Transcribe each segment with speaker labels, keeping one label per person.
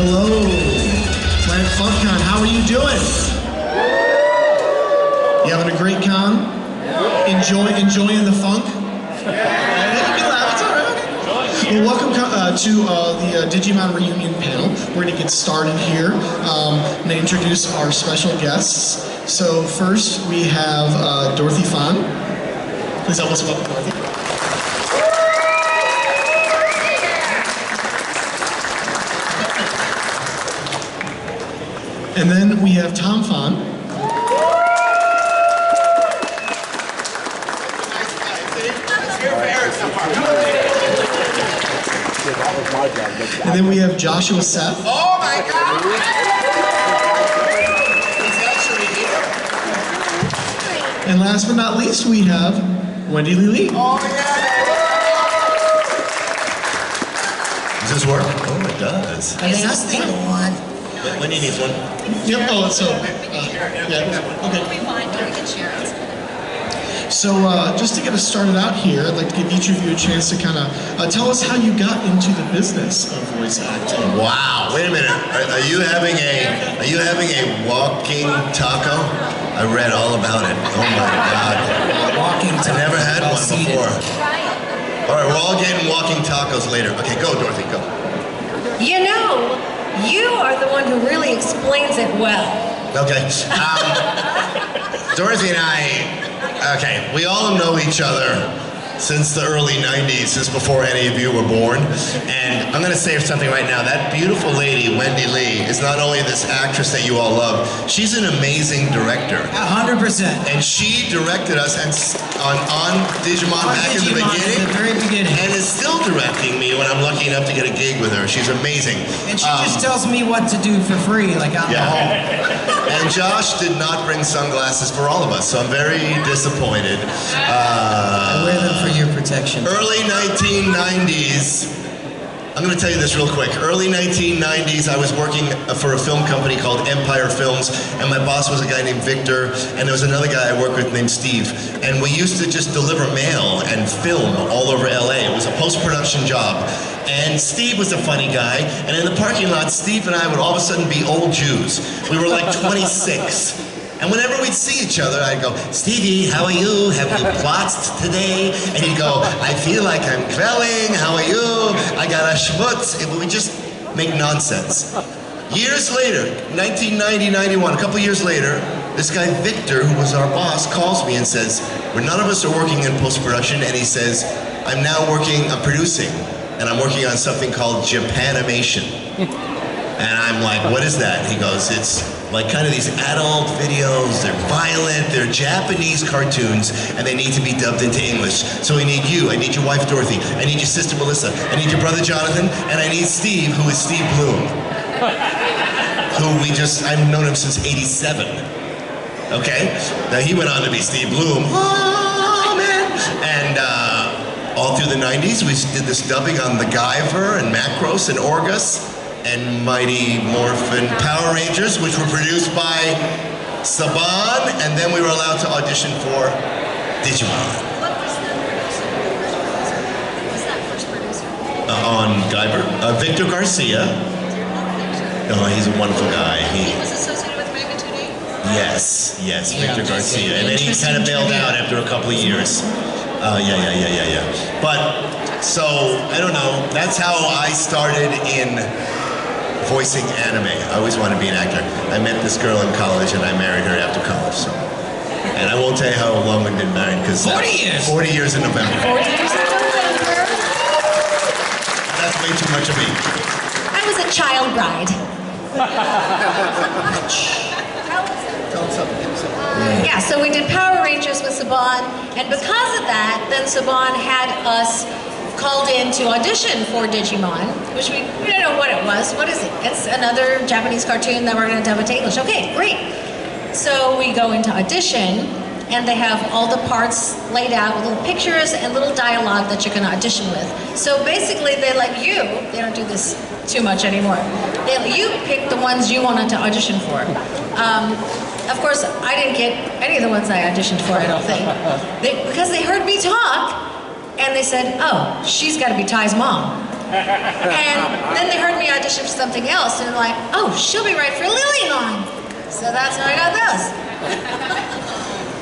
Speaker 1: Hello, Planet FunkCon. How are you doing? You having a great con? Enjoying the funk? Well, welcome to the Digimon reunion panel. We're going to get started here. I'm going to introduce our special guests. So first we have Dorothy Fahn. Please help us welcome Dorothy. And then we have Tom Fahn. And then we have Joshua Seth.
Speaker 2: Oh my God! He's actually here.
Speaker 1: And last but not least, we have Wendee Lee.
Speaker 2: Oh yeah!
Speaker 3: Does this work? Oh, it does.
Speaker 2: Is this thing on?
Speaker 3: Wendee needs one.
Speaker 1: Yep. Oh, so yeah. Okay. So just to get us started out here, I'd like to give each of you a chance to kind of tell us how you got into the business of voice acting.
Speaker 3: Wow. Wait a minute. Are you having a walking taco? I read all about it. Oh my God.
Speaker 2: Walking taco.
Speaker 3: I never had one before. All right, we're all getting walking tacos later. Okay, go, Dorothy, go.
Speaker 4: You know, you are the one who really explains it well.
Speaker 3: Okay. Dorothy and I. Okay, we all know each other since the early 90s, since before any of you were born. And I'm gonna say something right now. That beautiful lady, Wendee Lee, is not only this actress that you all love, she's an amazing director.
Speaker 2: 100%.
Speaker 3: And she directed us on Digimon back in the beginning.
Speaker 2: At the very beginning.
Speaker 3: And is still directing me when I'm lucky enough to get a gig with her. She's amazing.
Speaker 2: And she just tells me what to do for free, like out in the hall.
Speaker 3: And Josh did not bring sunglasses for all of us, so I'm very disappointed.
Speaker 2: I wear them for your protection.
Speaker 3: Early 1990s, I'm going to tell you this real quick. Early 1990s, I was working for a film company called Empire Films, and my boss was a guy named Victor, and there was another guy I worked with named Steve. And we used to just deliver mail and film all over LA. It was a post-production job. And Steve was a funny guy, and in the parking lot, Steve and I would all of a sudden be old Jews. We were like 26. And whenever we'd see each other, I'd go, Stevie, how are you? Have you plotzed today? And he'd go, I feel like I'm quelling, how are you? I got a schmutz. And we just make nonsense. Years later, 1990, 91, a couple years later, this guy Victor, who was our boss, calls me and says, none of us are working in post-production, and he says, I'm producing, and I'm working on something called Japanimation. And I'm like, what is that? He goes, it's like kind of these adult videos, they're violent, they're Japanese cartoons, and they need to be dubbed into English. So I need you, I need your wife Dorothy, I need your sister Melissa, I need your brother Jonathan, and I need Steve, who is Steve Bloom. I've known him since '87. Okay? Now he went on to be Steve Bloom. Oh man! And all through the 90s, we did this dubbing on the Guyver and Macross and Orgus and Mighty Morphin Power Rangers, which were produced by Saban, and then we were allowed to audition for Digimon.
Speaker 4: What was the producer? Who was that first producer?
Speaker 3: On Guyver? Victor Garcia. Oh, he's a wonderful guy.
Speaker 4: He was associated with Magnitude 8?
Speaker 3: Yes, Victor Garcia. And then he kind of bailed out after a couple of years. Yeah. But, so, I don't know, that's how I started in voicing anime. I always wanted to be an actor. I met this girl in college and I married her after college, so. And I won't tell you how long we've been married, because
Speaker 2: 40 years!
Speaker 3: 40 years in November.
Speaker 4: 40 years in November.
Speaker 3: That's way too much of me.
Speaker 4: I was a child bride. Yeah, so we did Power Rangers with Saban, and because of that, then Saban had us called in to audition for Digimon, which we don't know what it was. What is it? It's another Japanese cartoon that we're going to dub into English. Okay, great. So we go into audition, and they have all the parts laid out with little pictures and little dialogue that you're going to audition with. So basically, they let you, they don't do this too much anymore, they let you pick the ones you wanted to audition for. Of course, I didn't get any of the ones I auditioned for, I don't think. Because they heard me talk, and they said, oh, she's got to be Ty's mom. And then they heard me audition for something else, and they're like, oh, she'll be right for Lilymon. So that's how I got those.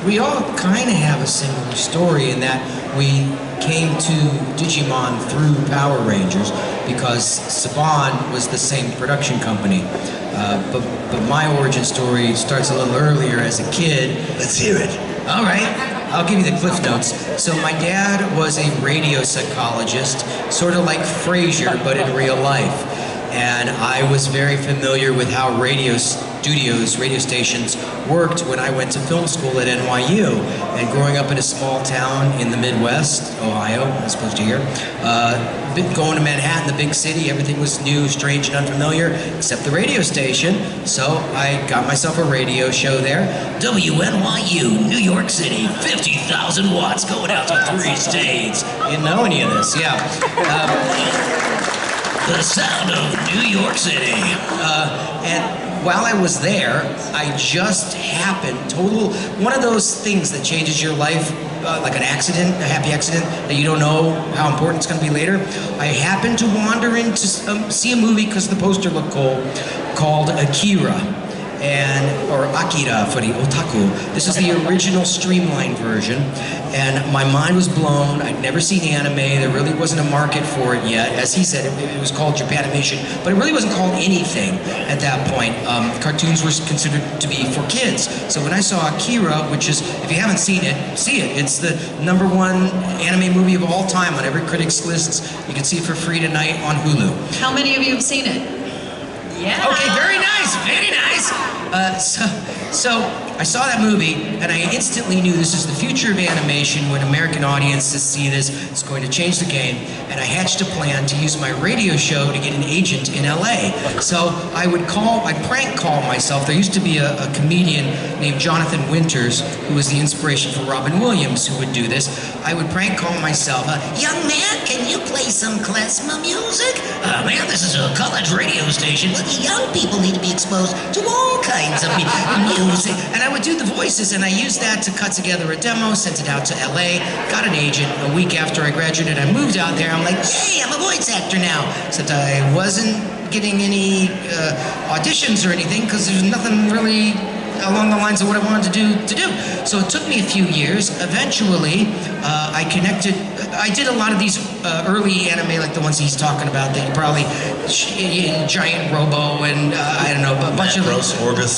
Speaker 2: We all kind of have a similar story in that we came to Digimon through Power Rangers because Saban was the same production company. But my origin story starts a little earlier as a kid.
Speaker 3: Let's hear it.
Speaker 2: All right, I'll give you the cliff notes. So my dad was a radio psychologist, sort of like Frasier, but in real life. And I was very familiar with how radio studios, radio stations worked when I went to film school at NYU. And growing up in a small town in the Midwest, Ohio, as opposed to here, going to Manhattan, the big city, everything was new, strange, and unfamiliar, except the radio station. So I got myself a radio show there. WNYU, New York City, 50,000 watts going out to 3 states. You didn't know any of this, yeah. The sound of New York City. And while I was there, I just happened, one of those things that changes your life, like an accident, a happy accident, that you don't know how important it's going to be later. I happened to wander in to see a movie because the poster looked cool, called Akira. Or Akira for the otaku. This is the original streamlined version, and my mind was blown. I'd never seen anime. There really wasn't a market for it yet. As he said, it was called Japanimation, but it really wasn't called anything at that point. Cartoons were considered to be for kids. So when I saw Akira, which is, if you haven't seen it, see it. It's the #1 anime movie of all time on every critic's lists. You can see it for free tonight on Hulu.
Speaker 4: How many of you have seen it? Yeah.
Speaker 2: Okay, very nice, very nice. So I saw that movie, and I instantly knew this is the future of animation. When American audiences see this, it's going to change the game. And I hatched a plan to use my radio show to get an agent in LA. So I'd prank call myself. There used to be a comedian named Jonathan Winters, who was the inspiration for Robin Williams, who would do this. I would prank call myself, young man, can you play some klezmer music? Man, this is a college radio station. Well, the young people need to be exposed to all kinds of music. And I would do the voices, and I used that to cut together a demo, sent it out to LA, got an agent. A week after I graduated, I moved out there. I'm like, yay, I'm a voice actor now. Except I wasn't getting any auditions or anything because there's nothing really along the lines of what I wanted to do. So it took me a few years. Eventually, I connected. I did a lot of these early anime, like the ones he's talking about, that you probably, Giant Robo and I don't know, a bunch of those.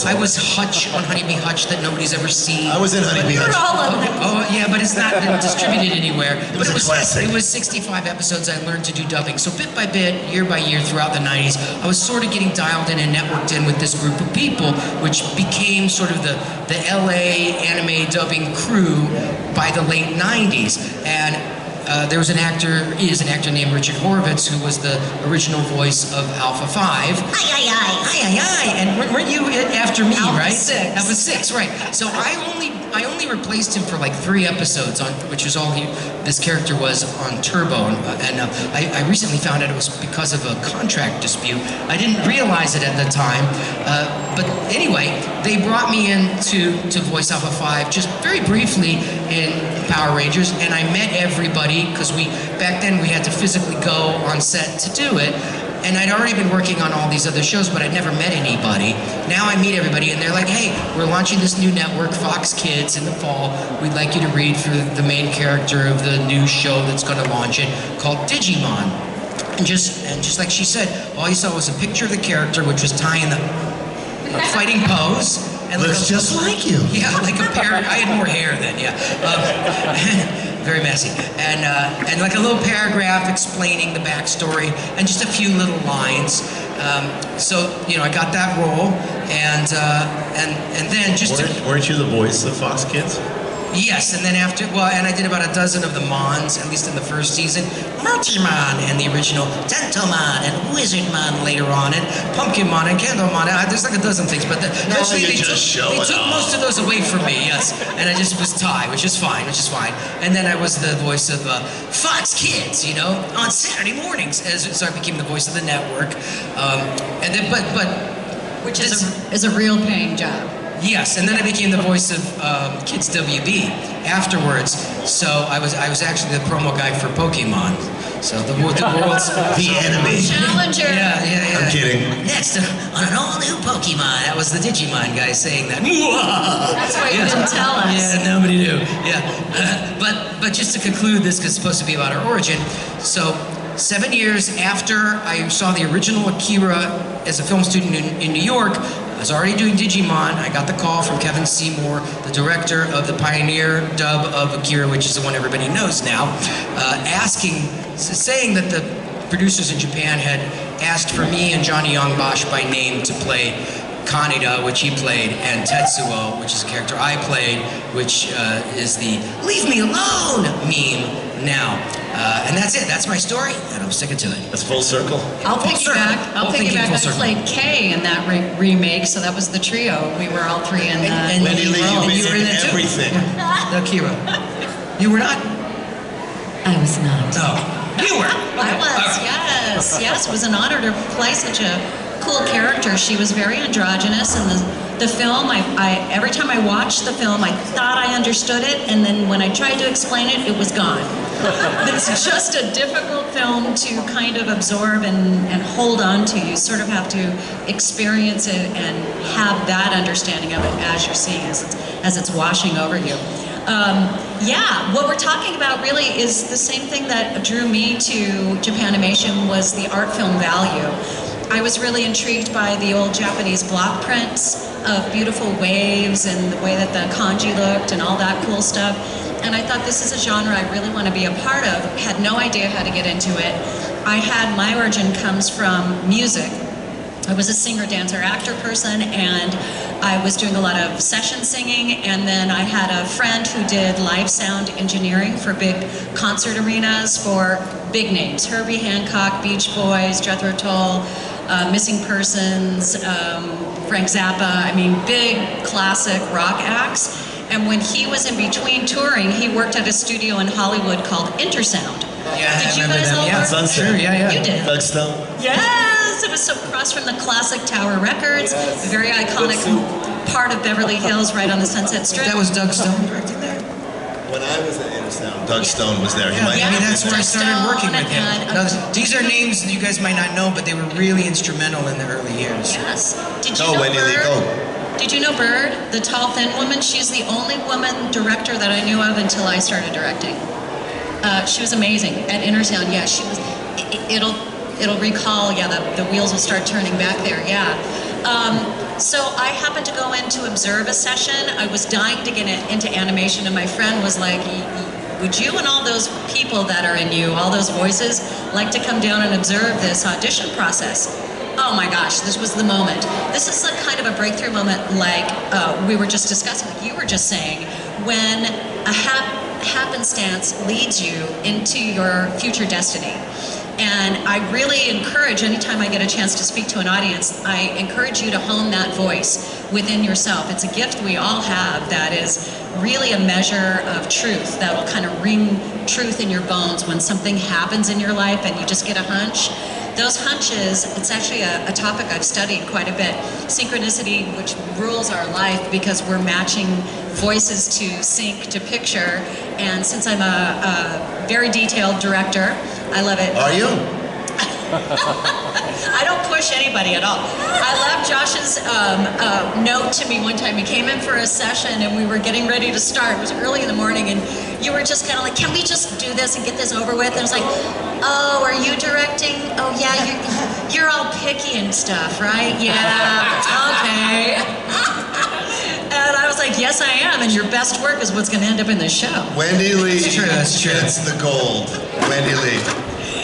Speaker 2: I was Hutch on Honeybee Hutch that nobody's ever seen.
Speaker 3: I was in Honeybee Hutch.
Speaker 2: Oh yeah, but it's not been distributed anywhere.
Speaker 3: It was a classic.
Speaker 2: It was 65 episodes. I learned to do dubbing. So bit by bit, year by year, throughout the 90s, I was sort of getting dialed in and networked in with this group of people, which became sort of the LA anime dubbing crew by the late 90s. And there was an actor named Richard Horvitz, who was the original voice of Alpha 5. Aye, aye, aye. Aye, aye, aye. And weren't you after me, right? Alpha 6, right. So I only replaced him for like 3 episodes, which was all this character was on Turbo. And I recently found out it was because of a contract dispute. I didn't realize it at the time. But anyway, they brought me in to voice Alpha 5 just very briefly in Power Rangers, and I met everybody because back then we had to physically go on set to do it. And I'd already been working on all these other shows, but I'd never met anybody. Now I meet everybody, and they're like, hey, we're launching this new network, Fox Kids, in the fall. We'd like you to read for the main character of the new show that's going to launch it, called Digimon. And just like she said, all you saw was a picture of the character, which was Ty in the fighting pose. And
Speaker 3: looks just like you.
Speaker 2: Yeah, like a pair. I had more hair then, yeah. Very messy. And like a little paragraph explaining the backstory and just a few little lines. So, I got that role, and then just
Speaker 3: Weren't you the voice of Fox Kids?
Speaker 2: Yes, and then and I did about a dozen of the Mons, at least in the first season. Multimon and the original Tentomon and Wizardmon later on, and Pumpkinmon and Candlemon. There's like a dozen things, but eventually they took most of those away from me, yes. And I just was Ty, which is fine. And then I was the voice of Fox Kids, on Saturday mornings. So I became the voice of the network.
Speaker 4: Which is a real paying job.
Speaker 2: Yes, and then I became the voice of Kids WB afterwards. So I was actually the promo guy for Pokemon. So the world's
Speaker 3: The enemy.
Speaker 4: Challenger.
Speaker 2: Yeah.
Speaker 3: I'm kidding.
Speaker 2: Next, on an all-new Pokemon. That was the Digimon guy saying that.
Speaker 4: That's why you didn't tell us.
Speaker 2: Yeah, nobody knew. Yeah, but just to conclude this, because it's supposed to be about our origin. So 7 years after I saw the original Akira as a film student in New York, I was already doing Digimon. I got the call from Kevin Seymour, the director of the pioneer dub of Akira, which is the one everybody knows now, saying that the producers in Japan had asked for me and Johnny Young Bosch by name to play Kaneda, which he played, and Tetsuo, which is a character I played, which is the "Leave me alone" meme now. And that's it. That's my story, and I'm sticking to it.
Speaker 3: That's full circle.
Speaker 5: I'll piggyback. I
Speaker 2: circle.
Speaker 5: played Kay in that remake, so that was the trio. We were all three in that.
Speaker 2: And
Speaker 3: Wendee Lee,
Speaker 2: you
Speaker 3: you've
Speaker 2: were
Speaker 3: been
Speaker 2: in
Speaker 3: in
Speaker 2: it too.
Speaker 3: everything.
Speaker 2: The Akira. You were not?
Speaker 5: I was not.
Speaker 2: No. You were.
Speaker 5: I was, yes. It was an honor to play such a cool character. She was very androgynous, and the film, every time I watched the film, I thought I understood it, and then when I tried to explain it, it was gone. It's just a difficult film to kind of absorb and hold on to. You sort of have to experience it and have that understanding of it as you're seeing it, as it's washing over you. Yeah, what we're talking about really is the same thing that drew me to Japanimation was the art film value. I was really intrigued by the old Japanese block prints of beautiful waves and the way that the kanji looked and all that cool stuff. And I thought this is a genre I really want to be a part of. Had no idea how to get into it. My origin comes from music. I was a singer, dancer, actor person, and I was doing a lot of session singing, and then I had a friend who did live sound engineering for big concert arenas for big names, Herbie Hancock, Beach Boys, Jethro Tull, Missing Persons, Frank Zappa, I mean big classic rock acts. And when he was in between touring, he worked at a studio in Hollywood called Intersound.
Speaker 2: Yeah,
Speaker 5: Did
Speaker 2: I
Speaker 5: you
Speaker 2: remember
Speaker 5: guys
Speaker 2: them.
Speaker 5: all
Speaker 2: Yeah,
Speaker 5: work?
Speaker 3: Sunset.
Speaker 2: Sure, yeah.
Speaker 5: You did.
Speaker 3: Doug Stone.
Speaker 5: Yes, it was so across from the classic Tower Records, a very iconic part of Beverly Hills right on the Sunset Strip.
Speaker 2: That was Doug Stone directing there?
Speaker 3: When I was at Intersound, Doug Stone was there. He might
Speaker 2: I mean, that's where I
Speaker 5: Doug
Speaker 2: started working
Speaker 5: Stone
Speaker 2: with him.
Speaker 5: and-
Speaker 2: These are names that you guys might not know, but they were really instrumental in the early years.
Speaker 5: Yes. Did you
Speaker 3: Go,
Speaker 5: know
Speaker 3: Wendee Lee,
Speaker 5: Bird?
Speaker 3: go.
Speaker 5: Did you know Bird, the tall, thin woman? She's the only woman director that I knew of until I started directing. She was amazing at Intersound. Yeah, she was. It'll recall. Yeah, the wheels will start turning back there. Yeah. So I happened to go in to observe a session. I was dying to get into animation, and my friend was like, "Would you and all those people that are in you, all those voices, like to come down and observe this audition process?" Oh my gosh, this was the moment. This is a kind of a breakthrough moment, like we were just discussing, like you were just saying, when a happenstance leads you into your future destiny. And I really encourage, anytime I get a chance to speak to an audience, I encourage you to hone that voice within yourself. It's a gift we all have that is really a measure of truth that will kind of ring truth in your bones when something happens in your life and you just get a hunch. Those hunches, it's actually a topic I've studied quite a bit. Synchronicity, which rules our life because we're matching voices to sync to picture. And since I'm a very detailed director, I love it.
Speaker 3: Are you?
Speaker 5: I don't push anybody at all. I love Josh's note to me one time. He came in for a session and we were getting ready to start. It was early in the morning and you were just kind of like, can we just do this and get this over with? And I was like, oh, are you directing? Oh yeah, you're all picky and stuff, right? Yeah, okay. And I was like, yes I am, and your best work is what's gonna end up in this show.
Speaker 3: Wendee Lee
Speaker 2: That's true.
Speaker 3: gets the gold. Wendee Lee.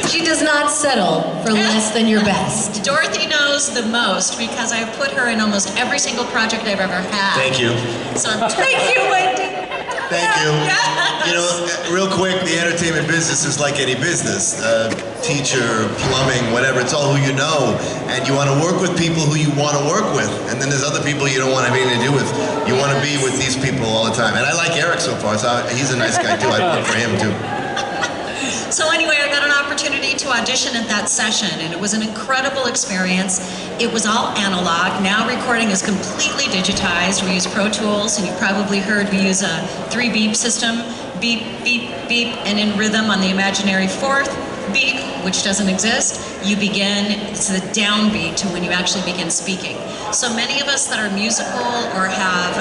Speaker 4: She does not settle for less than your best.
Speaker 5: Dorothy knows the most because I've put her in almost every single project I've ever had.
Speaker 3: Thank you.
Speaker 5: So thank you, Wendee.
Speaker 3: Thank you.
Speaker 5: Yes.
Speaker 3: You know, real quick, the entertainment business is like any business. Teacher, plumbing, whatever, it's all who you know. And you want to work with people who you want to work with. And then there's other people you don't want to have anything to do with. You want to be with these people all the time. And I like Eric so far, so he's a nice guy too. I'd work for him too.
Speaker 5: So anyway, I got an opportunity to audition at that session, and it was an incredible experience. It was all analog. Now recording is completely digitized. We use Pro Tools, and you probably heard we use a 3-beep system. Beep, beep, beep, and in rhythm on the imaginary fourth, beep, which doesn't exist, you begin, it's the downbeat to when you actually begin speaking. So many of us that are musical or have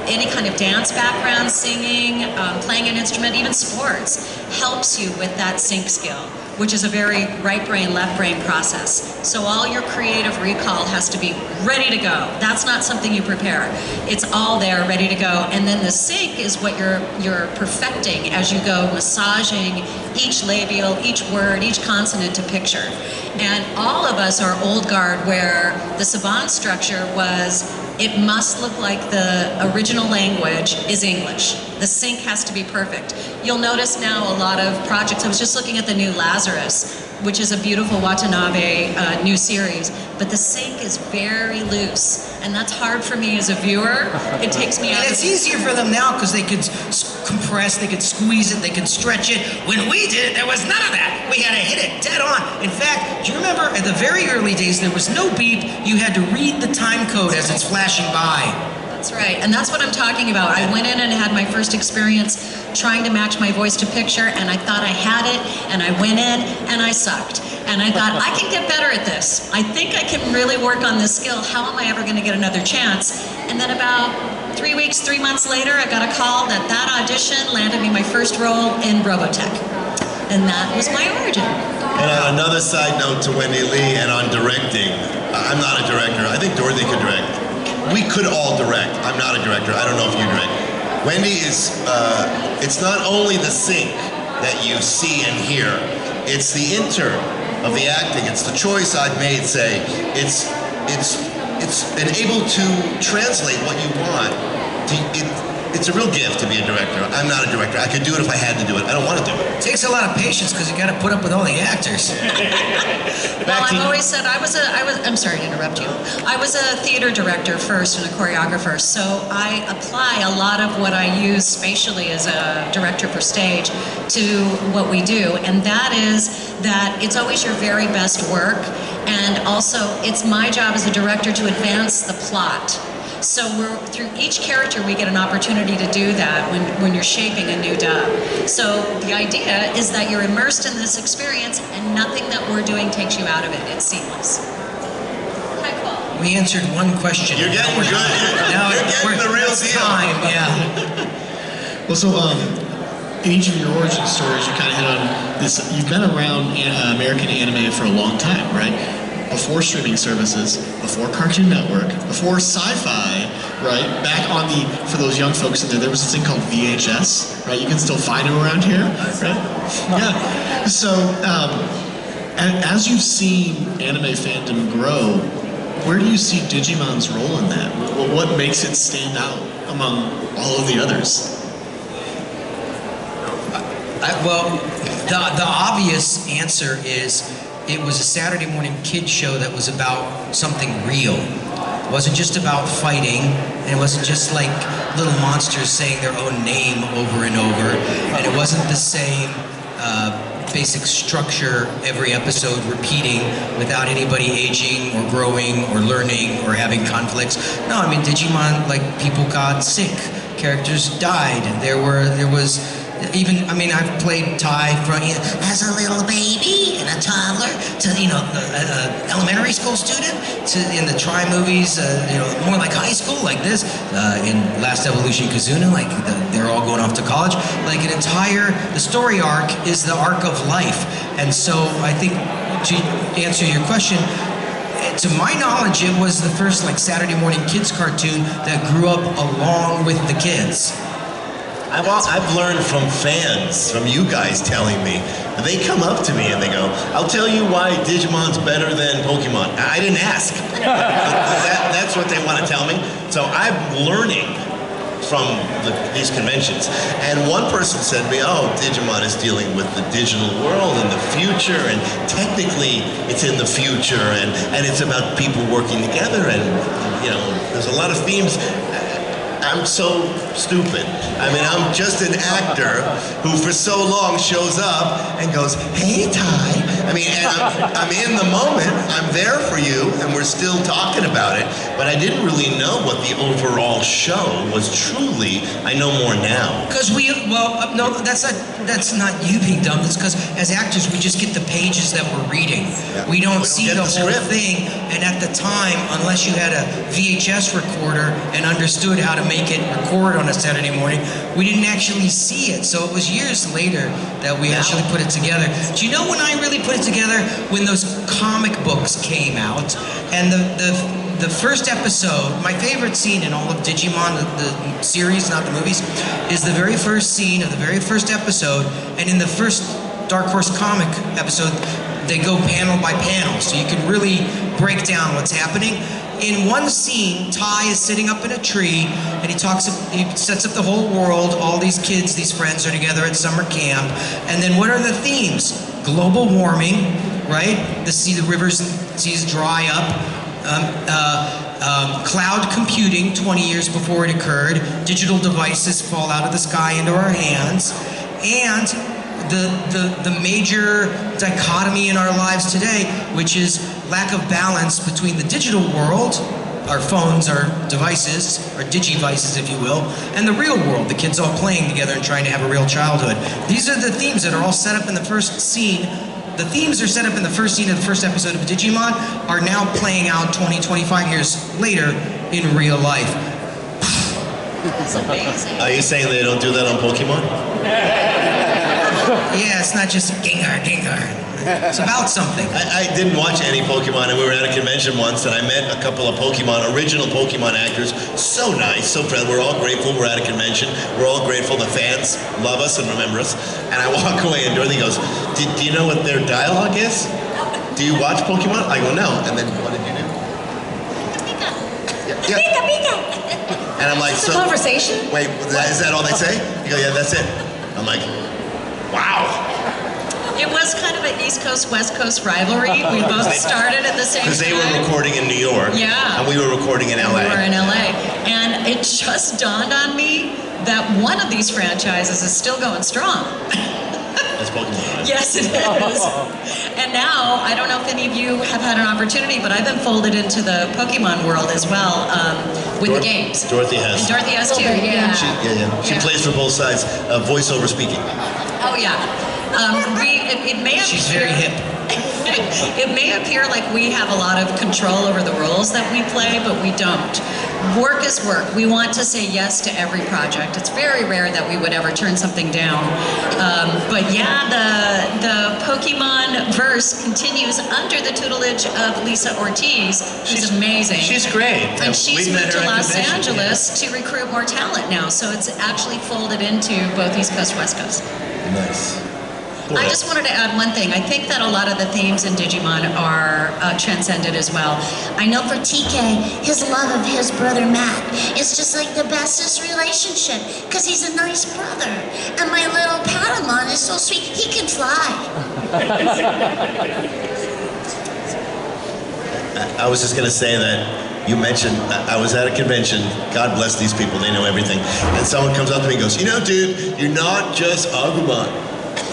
Speaker 5: any kind of dance background, singing, playing an instrument, even sports, helps you with that sync skill, which is a very right brain, left brain process. So all your creative recall has to be ready to go. That's not something you prepare. It's all there, ready to go. And then the sync is what you're perfecting as you go, massaging each labial, each word, each consonant to picture. And all of us are old guard, where the Saban structure was, it must look like the original language is English. The sync has to be perfect. You'll notice now a lot of projects, I was just looking at the new Lazarus, which is a beautiful Watanabe new series, but the sync is very loose, and that's hard for me as a viewer. It takes me out.
Speaker 2: And it's easier for them now because they could compress, they could squeeze it, they could stretch it. When we did it, there was none of that. We had to hit it dead on. In fact, do you remember at the very early days, there was no beep. You had to read the time code as it's flashing by.
Speaker 5: That's right, and that's what I'm talking about. I went in and had my first experience trying to match my voice to picture, and I thought I had it, and I went in, and I sucked. And I thought, I can get better at this. I think I can really work on this skill. How am I ever going to get another chance? And then about 3 weeks, 3 months later, I got a call that audition landed me my first role in Robotech. And that was my origin.
Speaker 3: And on another side note to Wendee Lee, and on directing, I'm not a director. I think Dorothy could direct. We could all direct. I'm not a director. I don't know if you direct. Wendee is, it's not only the sync that you see and hear, it's the inter of the acting. It's the choice I've made, say. It's been able to translate what you want. It's a real gift to be a director. I'm not a director. I could do it if I had to do it. I don't want to do it.
Speaker 2: It takes a lot of patience because you got to put up with all the actors.
Speaker 5: Well, I've always said I'm sorry to interrupt you. I was a theater director first and a choreographer, so I apply a lot of what I use spatially as a director for stage to what we do, and that is that it's always your very best work, and also it's my job as a director to advance the plot. So through each character, we get an opportunity to do that when you're shaping a new dub. So the idea is that you're immersed in this experience and nothing that we're doing takes you out of it. It's seamless. High quality.
Speaker 2: We answered one question.
Speaker 3: You're getting good.
Speaker 2: Now
Speaker 3: You're getting the real deal.
Speaker 2: Time, yeah.
Speaker 1: Well, so in each of your origin stories, you kind of hit on this. You've been around American anime for a long time, right? Before streaming services, before Cartoon Network, before sci-fi, right? Back on for those young folks in there was this thing called VHS, right? You can still find them around here, right? Yeah. So, as you've seen anime fandom grow, where do you see Digimon's role in that? What makes it stand out among all of the others?
Speaker 2: Well, the obvious answer is it was a Saturday morning kids show that was about something real. It wasn't just about fighting, and it wasn't just like little monsters saying their own name over and over, and it wasn't the same basic structure every episode repeating without anybody aging or growing or learning or having conflicts. No, I mean, Digimon, like, people got sick, characters died, there was even, I mean, I've played Tai from as a little baby and a toddler to, elementary school student to in the Tri movies, more like high school, like this. In Last Evolution Kazuna, like they're all going off to college. Like the story arc is the arc of life. And so I think to answer your question, to my knowledge, it was the first like Saturday morning kids cartoon that grew up along with the kids.
Speaker 3: I've learned from fans, from you guys telling me, they come up to me and they go, I'll tell you why Digimon's better than Pokemon. I didn't ask. That's what they want to tell me. So I'm learning from these conventions. And one person said to me, oh, Digimon is dealing with the digital world and the future, and technically it's in the future, and it's about people working together, and there's a lot of themes. I'm so stupid. I mean, I'm just an actor who for so long shows up and goes, hey, Ty. I mean, and I'm in the moment, I'm there for you, and we're still talking about it, but I didn't really know what the overall show was truly, I know more now.
Speaker 2: Because no, that's not you being dumb. It's because as actors, we just get the pages that we're reading.
Speaker 3: Yeah.
Speaker 2: We don't see the whole
Speaker 3: script.
Speaker 2: thing. And at the time, unless you had a VHS recorder and understood how to make it record on a Saturday morning, we didn't actually see it. So it was years later that we actually put it together. Do you know when I really put it together? When those comic books came out, and the first episode, my favorite scene in all of Digimon, the series, not the movies, is the very first scene of the very first episode. And in the first Dark Horse comic episode, they go panel by panel, so you can really break down what's happening. In one scene, Tai is sitting up in a tree, and he sets up the whole world. All these kids, these friends are together at summer camp. And then what are the themes? Global warming, right? The rivers and seas dry up. Cloud computing 20 years before it occurred. Digital devices fall out of the sky into our hands. And the major dichotomy in our lives today, which is lack of balance between the digital world, our phones, our devices, our digivices, if you will, and the real world, the kids all playing together and trying to have a real childhood. These are the themes that are all set up in the first scene. The themes are set up in the first scene of the first episode of Digimon, are now playing out 20, 25 years later in real life.
Speaker 5: It's amazing.
Speaker 3: Are you saying they don't do that on Pokemon?
Speaker 2: Yeah, it's not just Gengar, Gengar. It's about something.
Speaker 3: I didn't watch any Pokemon, and we were at a convention once, and I met a couple of original Pokemon actors. So nice, so friendly. We're all grateful we're at a convention. We're all grateful the fans love us and remember us. And I walk away, and Dorothy goes, do you know what their dialogue is? Do you watch Pokemon? I go, no. And then what did you do?
Speaker 4: Pika, pika. Pika.
Speaker 3: And I'm like,
Speaker 4: It's a conversation?
Speaker 3: Wait, is that all they say? You go, yeah, that's it. I'm like, wow.
Speaker 5: It was kind of an East Coast, West Coast rivalry. We both started at the same time.
Speaker 3: Because they were recording in New York.
Speaker 5: Yeah.
Speaker 3: And we were recording in LA.
Speaker 5: We were in LA. And it just dawned on me that one of these franchises is still going strong.
Speaker 3: That's Pokemon.
Speaker 5: Yes, it is. And now, I don't know if any of you have had an opportunity, but I've been folded into the Pokemon world as well with the games.
Speaker 3: Dorothy has.
Speaker 5: And Dorothy has too, yeah.
Speaker 3: She plays for both sides, voiceover speaking.
Speaker 5: Oh, yeah. It may appear,
Speaker 2: She's very hip.
Speaker 5: It may appear like we have a lot of control over the roles that we play, but we don't. Work is work. We want to say yes to every project. It's very rare that we would ever turn something down. But yeah, the Pokemon verse continues under the tutelage of Lisa Ortiz, who's amazing.
Speaker 3: She's great.
Speaker 5: And she's
Speaker 3: We met
Speaker 5: moved to
Speaker 3: her at
Speaker 5: Los
Speaker 3: convention,
Speaker 5: Angeles to recruit more talent now. So it's actually folded into both East Coast, West Coast.
Speaker 3: Nice.
Speaker 5: I just wanted to add one thing. I think that a lot of the themes in Digimon are transcended as well.
Speaker 6: I know for TK, his love of his brother Matt is just like the bestest relationship because he's a nice brother. And my little Patamon is so sweet, he can fly.
Speaker 3: I was just going to say that you mentioned, I was at a convention, God bless these people, they know everything, and someone comes up to me and goes, you know dude, you're not just Agumon.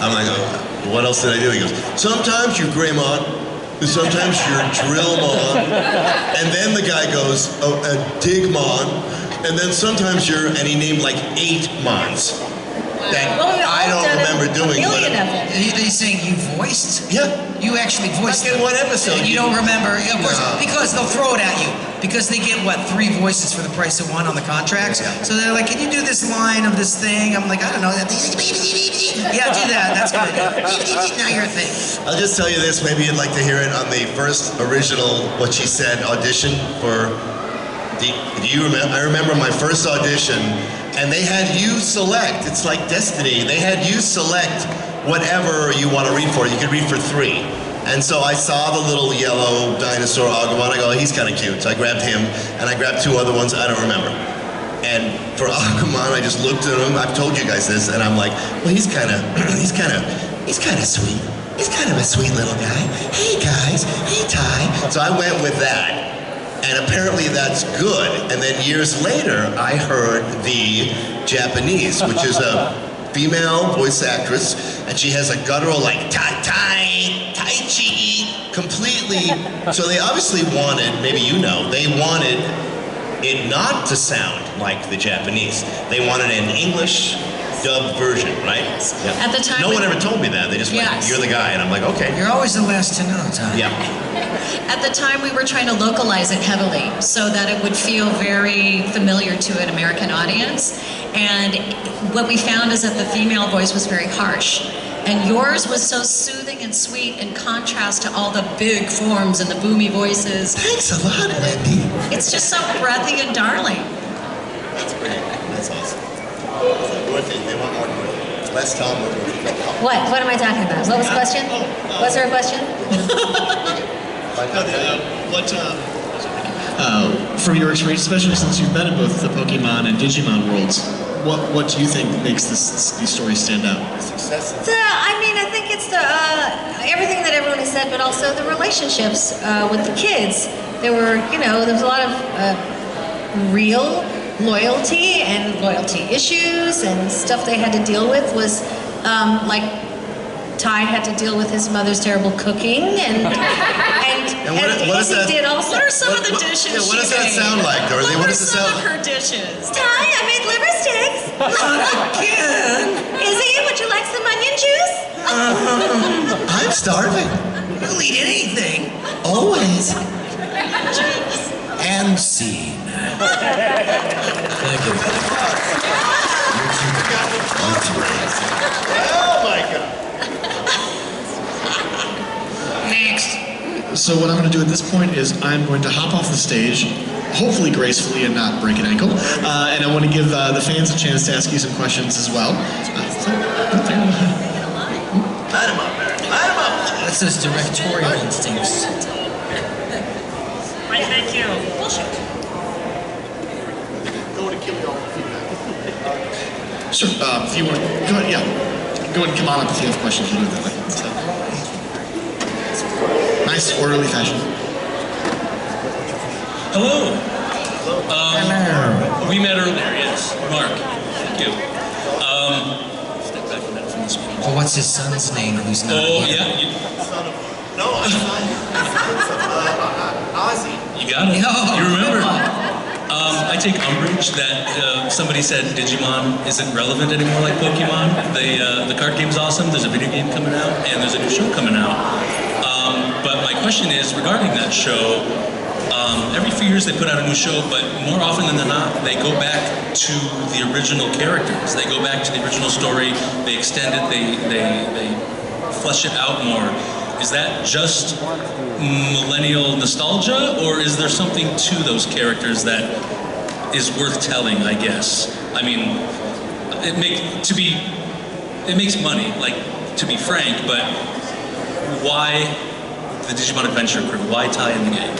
Speaker 3: I'm like, oh, what else did I do? He goes, sometimes you're Greymon, and sometimes you're Drillmon, and then the guy goes, oh, Digmon, and then sometimes you're, and he named like 8 Mons. That I don't remember doing.
Speaker 2: They saying you voiced?
Speaker 3: Yeah.
Speaker 2: You actually voiced
Speaker 3: like in one episode.
Speaker 2: And you don't remember, of course, because they'll throw it at you. Because they get, what, 3 voices for the price of 1 on the contracts? Yeah. So they're like, can you do this line of this thing? I'm like, I don't know. Yeah, do that. That's good. Now you're a thing.
Speaker 3: I'll just tell you this. Maybe you'd like to hear it on the first original, what she said, audition for... Do you remember? I remember my first audition, and they had you select. It's like Destiny. They had you select whatever you want to read for. You could read for 3. And so I saw the little yellow dinosaur Agumon. I go, oh, he's kind of cute. So I grabbed him, and I grabbed 2 other ones. I don't remember. And for Agumon, I just looked at him. I've told you guys this, and I'm like, well, he's kind of sweet. He's kind of a sweet little guy. Hey guys, hey Ty. So I went with that. And apparently that's good. And then years later, I heard the Japanese, which is a female voice actress, and she has a guttural like tai chi, completely. So they obviously wanted, maybe you know, they wanted it not to sound like the Japanese. They wanted an English dubbed version, right? Yeah.
Speaker 5: At the time,
Speaker 3: no one ever told me that. They just went,
Speaker 5: Yes.
Speaker 3: "You're the guy," and I'm like, "Okay."
Speaker 2: You're always the last to know, Tom.
Speaker 3: Yeah.
Speaker 5: At the time, we were trying to localize it heavily so that it would feel very familiar to an American audience. And what we found is that the female voice was very harsh. And yours was so soothing and sweet in contrast to all the big forms and the boomy voices.
Speaker 3: Thanks a lot, Wendee.
Speaker 5: It's just so breathy and darling.
Speaker 3: That's great. That's awesome. Dorothy, they want more Dorothy. Less Tom, more Dorothy.
Speaker 4: What? What am I talking about? What was the question? Was there a question?
Speaker 1: From your experience, especially since you've been in both the Pokemon and Digimon worlds, what do you think makes these stories stand out?
Speaker 4: I think it's the everything that everyone has said, but also the relationships with the kids. There was a lot of real loyalty and loyalty issues and stuff they had to deal with. Was like Ty had to deal with his mother's terrible cooking and
Speaker 3: what is that?
Speaker 4: did also.
Speaker 5: What are some of the dishes
Speaker 3: What does
Speaker 5: she
Speaker 3: that
Speaker 5: made?
Speaker 3: sound like, Dorothy? What
Speaker 5: What are
Speaker 3: does it
Speaker 5: some
Speaker 3: sound
Speaker 5: of
Speaker 3: like?
Speaker 5: her dishes?
Speaker 4: Ty, I made liver sticks.
Speaker 2: Again!
Speaker 4: Izzy, would you like some onion juice?
Speaker 3: I'm starving.
Speaker 2: We'll eat anything.
Speaker 3: Always.
Speaker 2: And scene. Thank you.
Speaker 3: Oh my God.
Speaker 2: Next.
Speaker 1: So what I'm going to do at this point is I'm going to hop off the stage, hopefully gracefully and not break an ankle, and I want to give the fans a chance to ask you some questions as well.
Speaker 3: Light him up, Barry. Light him up.
Speaker 2: That's those directorial instincts.
Speaker 5: Right, thank you.
Speaker 1: Sure, if you want to, go ahead, yeah. Go ahead and come on up if you have questions. We'll do it that way. So, nice, orderly fashion.
Speaker 7: Hello. We met earlier, yes. Mark. Thank you. Step back from that from this one.
Speaker 2: Well, what's his son's name who's not
Speaker 7: Oh,
Speaker 2: here?
Speaker 7: yeah.
Speaker 3: No, I'm fine. Ozzy.
Speaker 7: You got it.
Speaker 2: Oh,
Speaker 7: You remember.
Speaker 2: come
Speaker 7: I take umbrage that somebody said Digimon isn't relevant anymore like Pokemon. The card game's awesome, there's a video game coming out, and there's a new show coming out. But my question is, regarding that show, every few years they put out a new show, but more often than not, they go back to the original characters. They go back to the original story, they extend it, they flesh it out more. Is that just millennial nostalgia, or is there something to those characters that is worth telling, I guess? I mean, it makes money, like, to be frank, but why the Digimon Adventure Crew? Why tie in the game?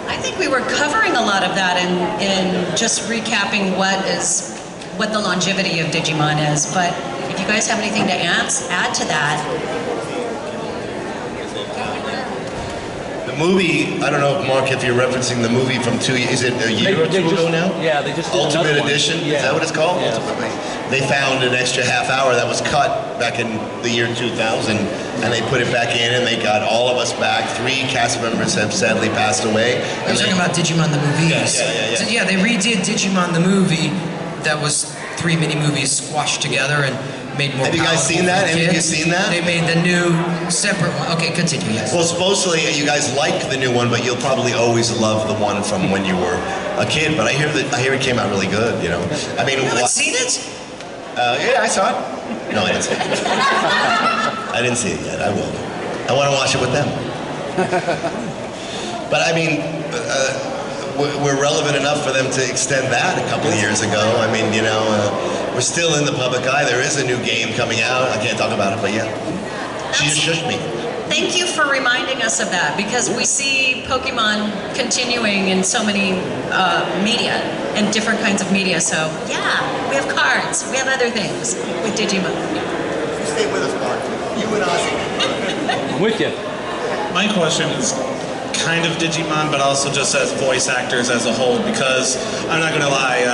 Speaker 5: I think we were covering a lot of that in just recapping what the longevity of Digimon is. But if you guys have anything to add to that.
Speaker 3: The movie, I don't know, Mark, if you're referencing the movie from is it a year or two ago now?
Speaker 8: Yeah, they just did
Speaker 3: Ultimate
Speaker 8: another one.
Speaker 3: Edition,
Speaker 8: Yeah.
Speaker 3: is that what it's called?
Speaker 8: Yeah.
Speaker 3: Ultimate. They found an extra half hour that was cut back in the year 2000, and they put it back in, and they got all of us back. 3 cast members have sadly passed away.
Speaker 2: You're talking about Digimon the movie?
Speaker 3: Yeah.
Speaker 2: So, yeah, they redid Digimon the movie. That was 3 mini movies squashed together and made more.
Speaker 3: Have you guys
Speaker 2: palatable
Speaker 3: seen that?
Speaker 2: for
Speaker 3: Any of you
Speaker 2: kids.
Speaker 3: seen that?
Speaker 2: They made the new separate one. Okay, continue. Yes.
Speaker 3: Well, supposedly you guys like the new one, but you'll probably always love the one from when you were a kid. But I hear it came out really good. You know, I mean,
Speaker 2: You haven't seen it?
Speaker 3: yeah, I saw it. No, I didn't see it. I didn't see it yet. I will. I want to watch it with them. But I mean, we're relevant enough for them to extend that a couple of years ago. I mean, we're still in the public eye. There is a new game coming out. I can't talk about it, but yeah. She just shushed me.
Speaker 5: Thank you for reminding us of that, because we see Pokemon continuing in so many media and different kinds of media. So yeah, we have cards, we have other things with Digimon.
Speaker 3: Stay with us, Mark. You and Ozzy.
Speaker 8: I'm with you.
Speaker 9: My question is kind of Digimon, but also just as voice actors as a whole, because I'm not going to lie,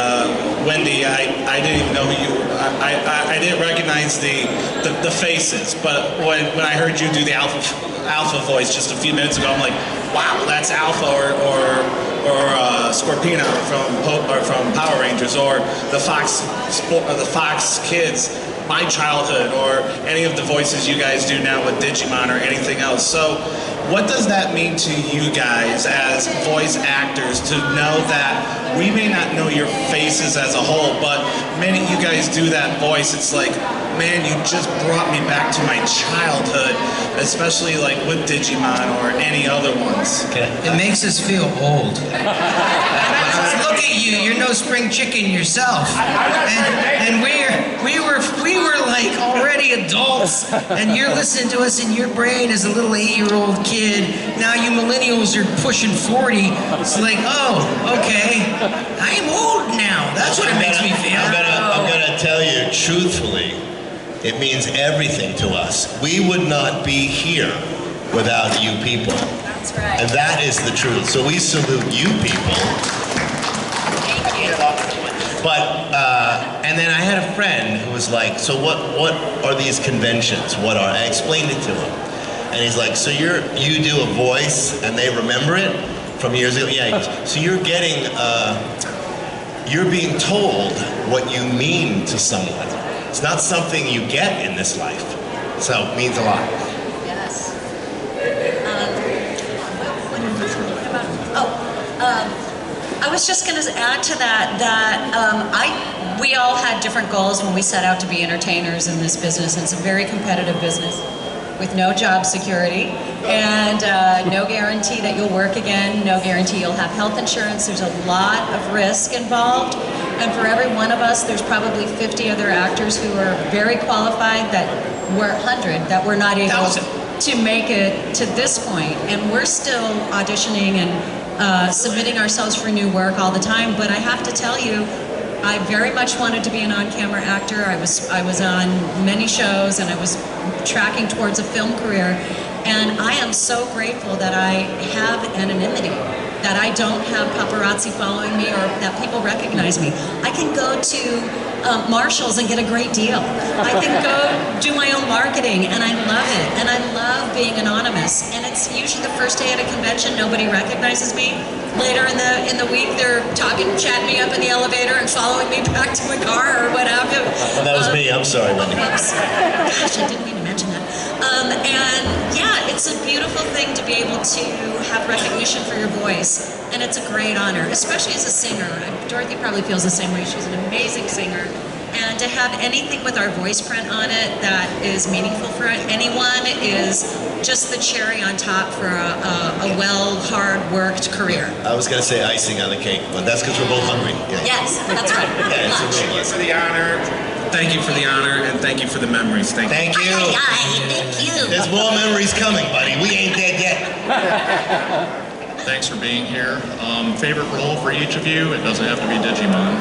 Speaker 9: Wendee, I didn't even know who you were. I didn't recognize the faces, but when I heard you do the alpha voice just a few minutes ago, I'm like, wow, that's Alpha or Scorpina from Power Rangers, or the Fox Kids, my childhood, or any of the voices you guys do now with Digimon or anything else. So what does that mean to you guys as voice actors to know that we may not know your faces as a whole, but many of you guys do that voice? It's like, man, you just brought me back to my childhood, especially like with Digimon or any other ones.
Speaker 2: It makes us feel old. Look at you, you're no spring chicken yourself. And we were like already adults, and you're listening to us in your brain as a little 8-year-old kid. Now you millennials are pushing 40. It's like, oh, okay, I'm old now. That's what it makes me feel.
Speaker 3: I'm gonna tell you truthfully, it means everything to us. We would not be here without you people.
Speaker 5: That's right.
Speaker 3: And that is the truth. So we salute you people.
Speaker 5: Thank you.
Speaker 3: But, and then I had a friend who was like, so what are these conventions? What are, I explained it to him. And he's like, so you do a voice and they remember it from years ago? Yeah, he goes, so you're getting, you're being told what you mean to someone. It's not something you get in this life. So it means a lot.
Speaker 5: Yes. I was just going to add to that, we all had different goals when we set out to be entertainers in this business. It's a very competitive business with no job security and no guarantee that you'll work again, no guarantee you'll have health insurance. There's a lot of risk involved. And for every one of us, there's probably 50 other actors who are very qualified that were 100 that were not able to make it to this point. And we're still auditioning and submitting ourselves for new work all the time. But I have to tell you, I very much wanted to be an on-camera actor. I was on many shows and I was tracking towards a film career. And I am so grateful that I have anonymity, that I don't have paparazzi following me or that people recognize me. I can go to Marshall's and get a great deal. I can go do my own marketing, and I love it. And I love being anonymous. And it's usually the first day at a convention, nobody recognizes me. Later in the week, they're chatting me up in the elevator and following me back to my car or whatever.
Speaker 3: Well, that was me. I'm sorry, Wendee.
Speaker 5: Gosh, I didn't mean to mention that. And yeah, it's a beautiful thing to be able to have recognition for your voice. And it's a great honor, especially as a singer. Dorothy probably feels the same way. She's an amazing singer. And to have anything with our voice print on it that is meaningful for anyone is just the cherry on top for a hard-worked career.
Speaker 3: I was going to say icing on the cake, but that's because we're both hungry. Yeah.
Speaker 5: Yes, that's right.
Speaker 3: Yeah,
Speaker 9: Thank you for the honor. Thank you for the honor, and thank you for the memories. Thank you.
Speaker 3: Thank you.
Speaker 6: Thank you.
Speaker 3: There's more memories coming, buddy. We ain't dead yet.
Speaker 8: Thanks for being here. Favorite role for each of you? It doesn't have to be Digimon.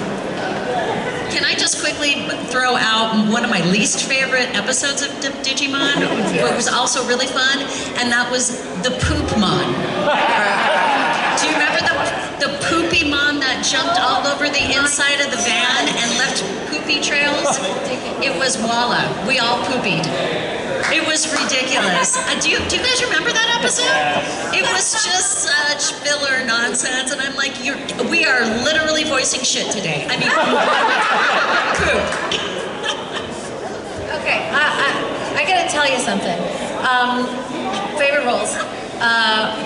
Speaker 5: Can I just quickly throw out one of my least favorite episodes of Digimon? It was also really fun, and that was the Poopmon. Do you remember the Poopymon that jumped all over the inside of the van and left poopy trails? It was Walla. We all poopied. It was ridiculous. Do you guys remember that episode? It was just such filler nonsense, and I'm like, we are literally voicing shit today. I mean, poop.
Speaker 4: Okay, I gotta tell you something. Favorite roles.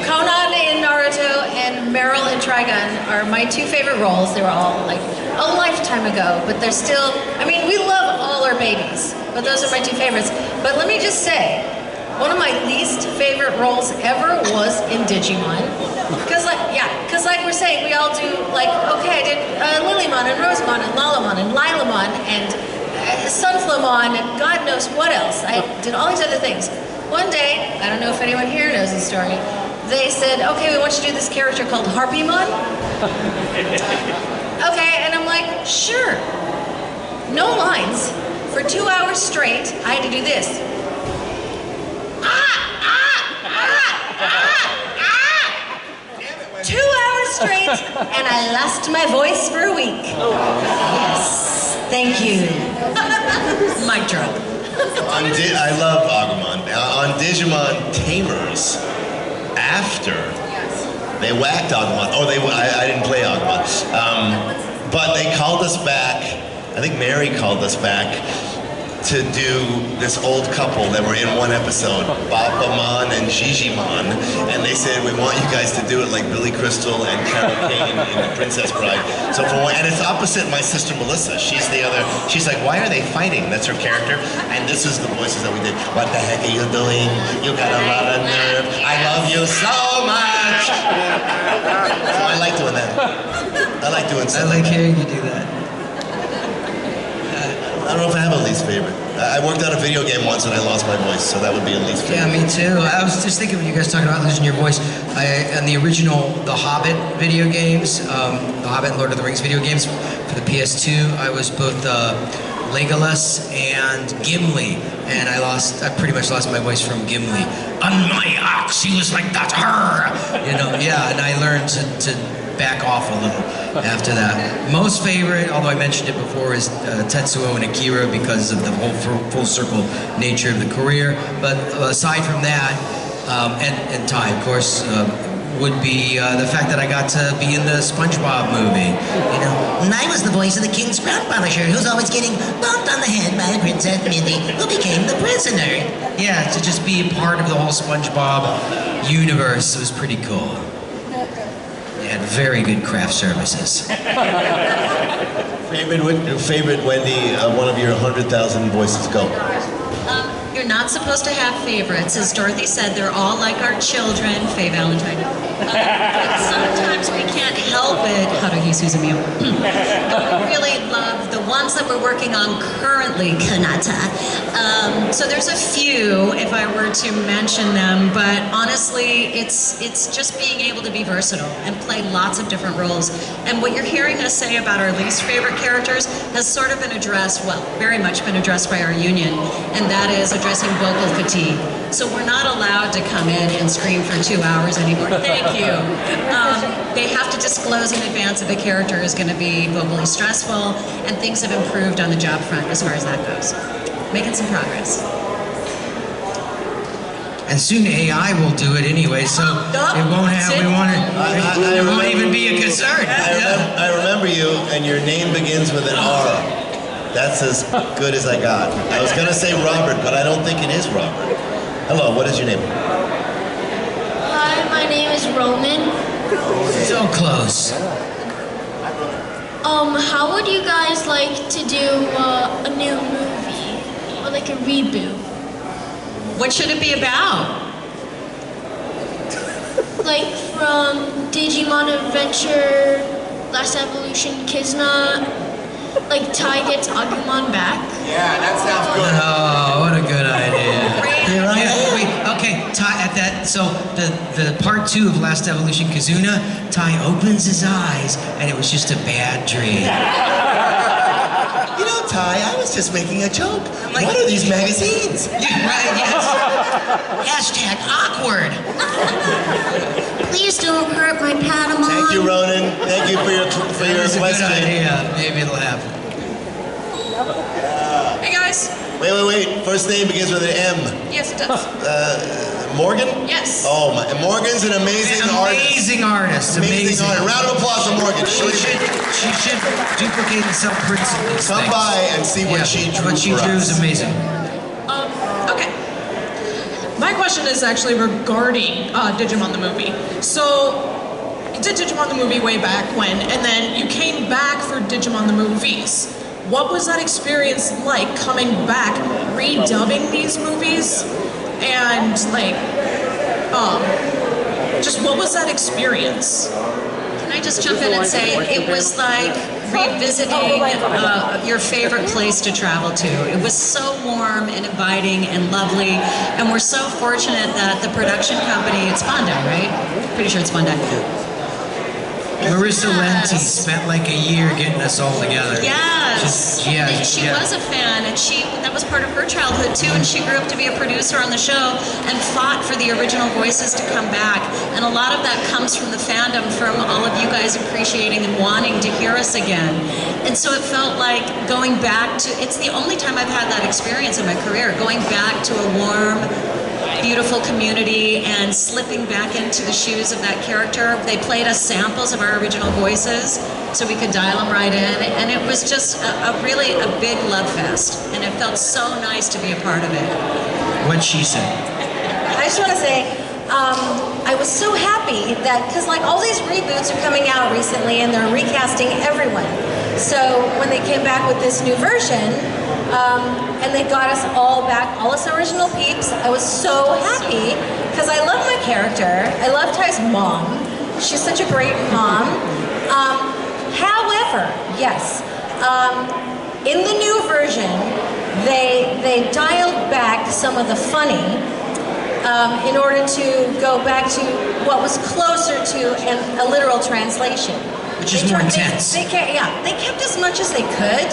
Speaker 4: Conan in Naruto and Meryl in Trigun are my two favorite roles. They were all like a lifetime ago, but they're still, I mean, we love all our babies, but those are my two favorites. But let me just say, one of my least favorite roles ever was in Digimon. Because like we're saying, we all do, like, okay, I did Lilymon and Rosemon and Lalamon and Lilamon and Sunflowmon and God knows what else. I did all these other things. One day, I don't know if anyone here knows the story, they said, okay, we want you to do this character called Harpymon. Okay, and I'm like, sure. No lines. For 2 hours straight, I had to do this. 2 hours straight, and I lost my voice for a week. Yes, thank you.
Speaker 5: Mic drop.
Speaker 3: I love Agumon. On Digimon Tamers, after They whacked Agumon. Oh, I didn't play Agumon. But they called us back. I think Mary called us back to do this old couple that were in one episode, Bapamon and Digimon, and they said, we want you guys to do it like Billy Crystal and Carol Kane in The Princess Bride. So and it's opposite my sister Melissa. She's like, why are they fighting? That's her character. And this is the voices that we did. What the heck are you doing? You got a lot of nerve. I love you so much. So I like doing that. I like doing stuff.
Speaker 2: I like hearing you do that.
Speaker 3: I don't know if I have a least favorite. I worked on a video game once and I lost my voice, so that would be a least favorite.
Speaker 2: Yeah, me too. I was just thinking when you guys talking about losing your voice, on the original The Hobbit video games, The Hobbit and Lord of the Rings video games for the PS2, I was both Legolas and Gimli, and I pretty much lost my voice from Gimli. On my ox, he was like that, you know, yeah, and I learned to back off a little after that. Most favorite, although I mentioned it before, is Tetsuo and Akira because of the whole full circle nature of the career. But aside from that, and Tai, of course, would be the fact that I got to be in the SpongeBob movie. You know, and I was the voice of the king's ground polisher who's always getting bumped on the head by Princess Mindy, who became the prisoner. Yeah, to just be a part of the whole SpongeBob universe was pretty cool. Had very good craft services.
Speaker 3: Favorite Wendee, one of your 100,000 voices, go.
Speaker 5: You're not supposed to have favorites. As Dorothy said, they're all like our children. Faye Valentine. But sometimes we can't help it. Haruhi Suzumiya. But we really love the ones that we're working on currently, Kanata. So there's a few, if I were to mention them, but honestly, it's just being able to be versatile and play lots of different roles. And what you're hearing us say about our least favorite characters has sort of been addressed, well, very much been addressed by our union, and that is addressing vocal fatigue. So we're not allowed to come in and scream for 2 hours anymore. Thank you. They have to disclose in advance if a character is going to be vocally stressful, and things have improved on the job front as far as that goes. Making some progress.
Speaker 2: And soon AI will do it anyway, so it won't have. It won't even be a concern.
Speaker 3: I remember you, and your name begins with an R. That's as good as I got. I was gonna say Robert, but I don't think it is Robert. Hello, what is your name?
Speaker 10: Hi, my name is Roman.
Speaker 2: So close.
Speaker 10: How would you guys like to do a new movie? Or like a reboot?
Speaker 5: What should it be about?
Speaker 10: Like from Digimon Adventure, Last Evolution, Kizna, like Tai gets Agumon back.
Speaker 3: Yeah, that sounds good.
Speaker 2: Oh, what a good idea. Okay, Tai, at that, so the part 2 of Last Evolution Kizuna, Tai opens his eyes and it was just a bad dream.
Speaker 3: You know, Tai, I was just making a joke. What are these magazines?
Speaker 2: Yeah, right, yes. Hashtag awkward.
Speaker 6: Please don't hurt my Patamon.
Speaker 3: Thank you, Ronan. Thank you for your
Speaker 2: That's
Speaker 3: question.
Speaker 2: a good idea. Maybe it'll happen.
Speaker 11: Hey guys.
Speaker 3: Wait. First name begins with an M.
Speaker 11: Yes, it does.
Speaker 3: Morgan?
Speaker 11: Yes.
Speaker 3: Oh, Morgan's an amazing artist.
Speaker 2: Amazing artist.
Speaker 3: Amazing artist. Round of applause for Morgan.
Speaker 2: She should duplicate and sell prints of these
Speaker 3: Come
Speaker 2: things.
Speaker 3: by and see what she drew
Speaker 2: What she
Speaker 3: for
Speaker 2: drew
Speaker 3: us.
Speaker 2: is amazing.
Speaker 11: Okay. My question is actually regarding Digimon the movie. So, you did Digimon the movie way back when, and then you came back for Digimon the movies. What was that experience like coming back, redubbing these movies, and like, just what was that experience?
Speaker 5: Can I just jump in and say it was like revisiting your favorite place to travel to. It was so warm and inviting and lovely, and we're so fortunate that the production company, it's Bandai, right? Pretty sure it's Bandai.
Speaker 2: Marissa Lenti spent like a year getting us all together.
Speaker 5: Yes. She was a fan, and that was part of her childhood too, and she grew up to be a producer on the show and fought for the original voices to come back. And a lot of that comes from the fandom, from all of you guys appreciating and wanting to hear us again. And so it felt like going back to, it's the only time I've had that experience in my career, going back to a warm beautiful community and slipping back into the shoes of that character. They played us samples of our original voices so we could dial them right in, and it was just really a big love fest, and it felt so nice to be a part of it.
Speaker 2: What'd she say?
Speaker 4: I just want to say, I was so happy that, because like all these reboots are coming out recently and they're recasting everyone. So when they came back with this new version, and they got us all back, all us original peeps, I was so happy because I love my character. I love Ty's mom. She's such a great mom. However, yes, in the new version, they dialed back some of the funny in order to go back to what was closer to a literal translation.
Speaker 2: Which is more intense.
Speaker 4: They kept as much as they could,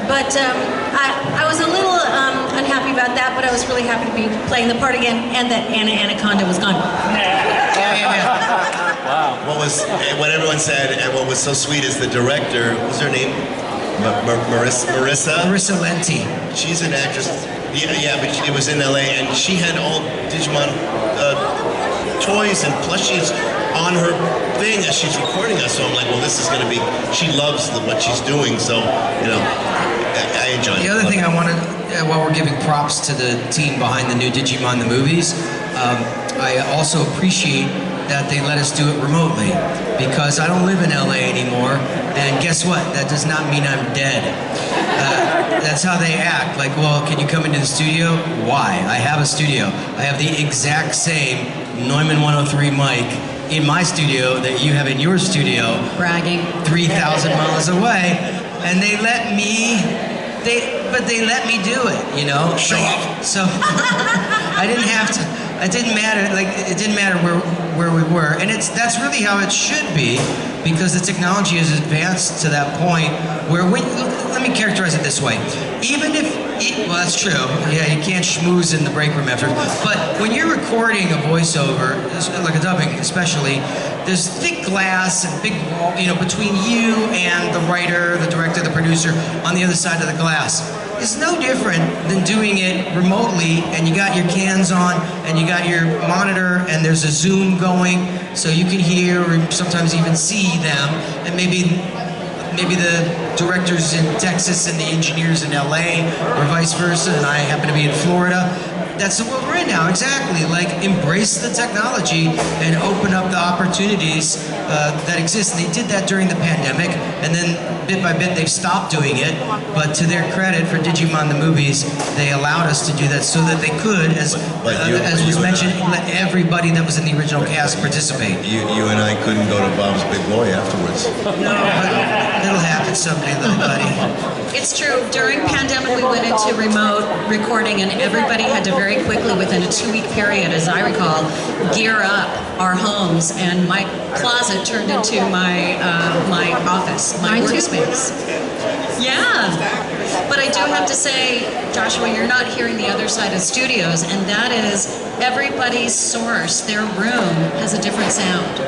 Speaker 4: but I was a little unhappy about that, but I was really happy to be playing the part again, and that Anaconda was gone.
Speaker 3: Wow. What everyone said, and what was so sweet is the director, what was her name? Marissa?
Speaker 2: Marissa Lenti.
Speaker 3: She's an actress. Yeah, but it was in LA, and she had all Digimon toys and plushies on her thing as she's recording us. So I'm like, well, this is going to be. She loves what she's doing, so I enjoy it.
Speaker 2: The other thing I wanted, while we're giving props to the team behind the new Digimon the movies, I also appreciate that they let us do it remotely, because I don't live in LA anymore, and guess what? That does not mean I'm dead. That's how they act. Like, well, can you come into the studio? Why? I have a studio. I have the exact same Neumann 103 mic in my studio that you have in your studio.
Speaker 5: Bragging. 3,000
Speaker 2: miles away, and they let me do it, you know?
Speaker 3: Show off.
Speaker 2: So I didn't have to, it didn't matter where we were. And that's really how it should be, because the technology has advanced to that point where let me characterize it this way. Even if, well, that's true. Yeah, you can't schmooze in the break room after. But when you're recording a voiceover, like a dubbing especially, there's thick glass and big wall, you know, between you and the writer, the director, the producer on the other side of the glass. It's no different than doing it remotely, and you got your cans on, and you got your monitor, and there's a Zoom going, so you can hear or sometimes even see them, and maybe the directors in Texas and the engineers in LA, or vice versa, and I happen to be in Florida. That's the world we're in now, exactly. Like, embrace the technology and open up the opportunities that exist. And they did that during the pandemic, and then bit by bit they've stopped doing it. But to their credit, for Digimon the movies, they allowed us to do that so that they could, as was mentioned, let everybody that was in the original cast participate.
Speaker 3: You and I couldn't go to Bob's Big Boy afterwards.
Speaker 2: No, but it'll happen someday, little buddy.
Speaker 5: It's true. During pandemic, we went into remote recording, and everybody had to very quickly, within a 2-week period, as I recall, gear up our homes, and my closet turned into my my office, my workspace. Yeah, but I do have to say, Joshua, you're not hearing the other side of studios, and that is everybody's source, their room has a different sound,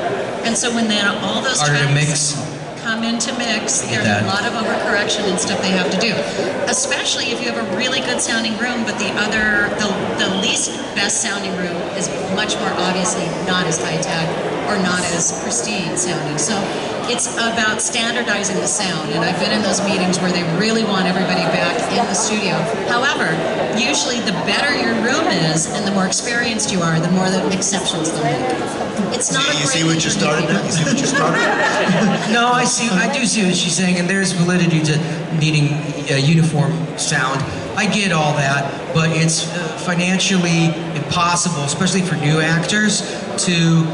Speaker 5: and so when then all those tracks come into mix, there's a lot of overcorrection and stuff they have to do. Especially if you have a really good sounding room, but the least best sounding room is much more obviously not as high-tech or not as pristine sounding. So it's about standardizing the sound, and I've been in those meetings where they really want everybody back in the studio. However, usually the better your room is and the more experienced you are, the more the exceptions they'll make. It's not
Speaker 3: You see what you started now? You see what you started?
Speaker 2: No, I do see what she's saying, and there's validity to needing a uniform sound. I get all that, but it's financially impossible, especially for new actors, to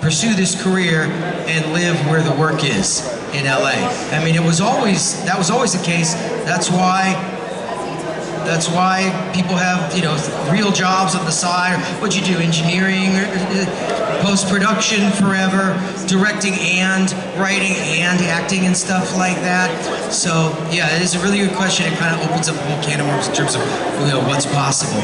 Speaker 2: pursue this career and live where the work is in LA. I mean, that was always the case. That's why people have, you know, real jobs on the side. What'd you do? Engineering, post-production forever, directing and writing and acting and stuff like that. So yeah, it is a really good question. It kind of opens up a whole can of worms in terms of, you know, what's possible.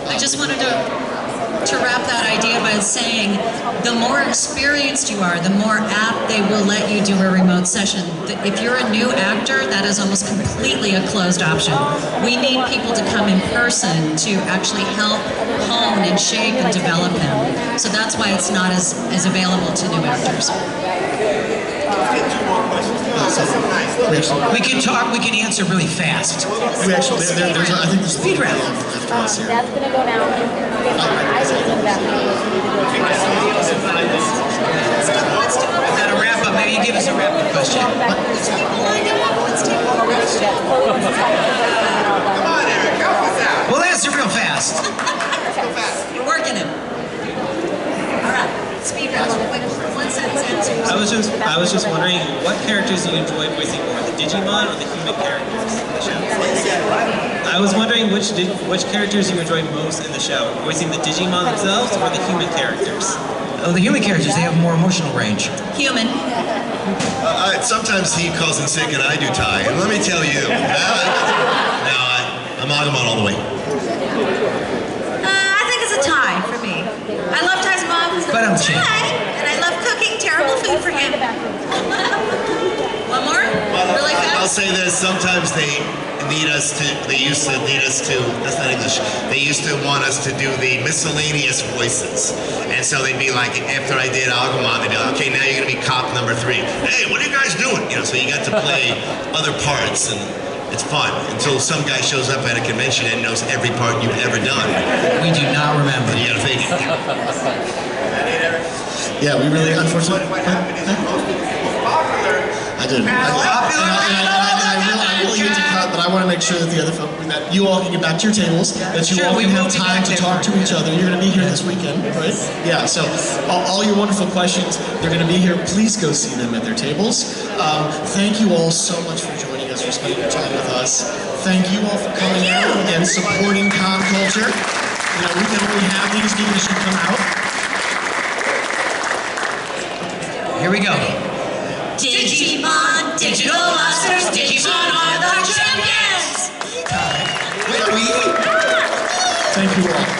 Speaker 5: I just wanted to to wrap that idea by saying the more experienced you are, the more apt they will let you do a remote session. If you're a new actor, that is almost completely a closed option. We need people to come in person to actually help hone and shape and develop them. So that's why it's not as available to new actors.
Speaker 2: We can talk, we can answer really fast.
Speaker 1: We actually, there's I think there's
Speaker 2: Speed round.
Speaker 1: after us here.
Speaker 12: That's gonna go down. I need to that.
Speaker 2: We got a wrap up. Maybe you give us a wrap up question. We'll answer real fast.
Speaker 5: You're working it. All right. Speed round. Quick, one sentence answers.
Speaker 13: I was just wondering what characters you enjoy voicing more, the Digimon or the human characters in the show? I was wondering which characters you enjoyed most in the show, voicing the Digimon themselves or the human characters?
Speaker 2: Oh, the human characters, they have more emotional range.
Speaker 5: Human.
Speaker 3: Sometimes he calls in sick and I do tie. And let me tell you, I'm Agumon all the way.
Speaker 4: I think it's a tie for me. I love Ty's mom.
Speaker 2: But I'm
Speaker 4: tie, and I love cooking terrible food for him.
Speaker 5: One more? Really fast?
Speaker 3: I'll say this, sometimes they used to need us to, that's not English, they used to want us to do the miscellaneous voices. And so they'd be like, after I did Agumon, they'd be like, okay, now you're gonna be cop number 3. Hey, what are you guys doing? You know, so you got to play other parts, and it's fun until some guy shows up at a convention and knows every part you've ever done.
Speaker 2: We do not remember.
Speaker 3: You gotta fake it.
Speaker 1: Yeah, we really, unfortunately. I did. I will need to cut, but I want to make sure that the other folks, that you all can get back to your tables, that you all can have time to talk to each other. You're going to be here this weekend, right? Yeah, so all your wonderful questions, they're going to be here. Please go see them at their tables. Thank you all so much for joining us, for spending your time with us. Thank you all for coming out and supporting con culture. You know, we can only have these because you come out.
Speaker 2: Here we go.
Speaker 5: Digimon, digital monsters, Digimon are the champions!
Speaker 1: Thank you all.